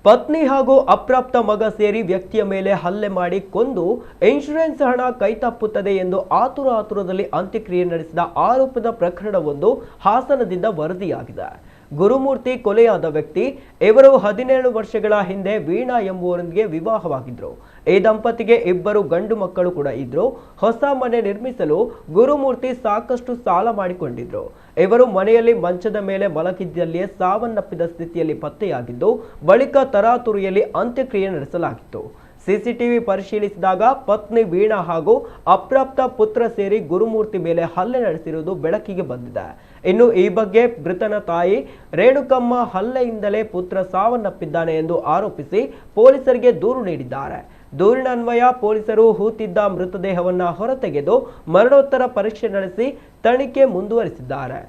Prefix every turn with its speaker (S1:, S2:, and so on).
S1: ಪತ್ನಿ ಹಾಗೂ ಅಪ್ರಾಪ್ತ ಮಗ ಸೇರಿ ವ್ಯಕ್ತಿಯ ಮೇಲೆ ಹಲ್ಲೆ ಮಾಡಿ ಕೊಂದು ಇನ್ಶೂರೆನ್ಸ್ ಹಣ ಕೈತಪ್ಪುತ್ತದೆ ಎಂದು ಆತುರದಲ್ಲಿ ಅಂತ್ಯಕ್ರಿಯೆ ನಡೆಸಿದ ಆರೋಪದ ಪ್ರಕರಣವೊಂದು ಹಾಸನದಿಂದ ವರದಿಯಾಗಿದೆ. ಗುರುಮೂರ್ತಿ ಕೊಲೆಯಾದ ವ್ಯಕ್ತಿ ಇವರು 17 ವರ್ಷಗಳ ಹಿಂದೆ ವೀಣಾ ಎಂಬುವರೊಂದಿಗೆ ವಿವಾಹವಾಗಿದ್ರು. ಈ ದಂಪತಿಗೆ ಇಬ್ಬರು ಗಂಡು ಮಕ್ಕಳು ಕೂಡ ಇದ್ರು. ಹೊಸ ಮನೆ ನಿರ್ಮಿಸಲು ಗುರುಮೂರ್ತಿ ಸಾಕಷ್ಟು ಸಾಲ ಮಾಡಿಕೊಂಡಿದ್ರು. ಇವರು ಮನೆಯಲ್ಲಿ ಮಂಚದ ಮೇಲೆ ಮಲಗಿದ್ದಲ್ಲಿಯೇ ಸಾವನ್ನಪ್ಪಿದ ಸ್ಥಿತಿಯಲ್ಲಿ ಪತ್ತೆಯಾಗಿದ್ದು, ಬಳಿಕ ತರಾತುರಿಯಲ್ಲಿ ಅಂತ್ಯಕ್ರಿಯೆ ನಡೆಸಲಾಗಿತ್ತು. ಸಿಸಿಟಿವಿ ಪರಿಶೀಲಿಸಿದಾಗ ಪತ್ನಿ ವೀಣಾ ಹಾಗೂ ಅಪ್ರಾಪ್ತ ಪುತ್ರ ಸೇರಿ ಗುರುಮೂರ್ತಿ ಮೇಲೆ ಹಲ್ಲೆ ನಡೆಸಿರುವುದು ಬೆಳಕಿಗೆ ಬಂದಿದೆ. ಇನ್ನು ಈ ಬಗ್ಗೆ ಮೃತನ ತಾಯಿ ರೇಣುಕಮ್ಮ ಹಲ್ಲೆಯಿಂದಲೇ ಪುತ್ರ ಸಾವನ್ನಪ್ಪಿದ್ದಾನೆ ಎಂದು ಆರೋಪಿಸಿ ಪೊಲೀಸರಿಗೆ ದೂರು ನೀಡಿದ್ದಾರೆ. ದೂರಿನನ್ವಯ ಪೊಲೀಸರು ಹೂತಿದ್ದ ಮೃತದೇಹವನ್ನು ಹೊರತೆಗೆದು ಮರಣೋತ್ತರ ಪರೀಕ್ಷೆ ನಡೆಸಿ ತನಿಖೆ ಮುಂದುವರಿಸಿದ್ದಾರೆ.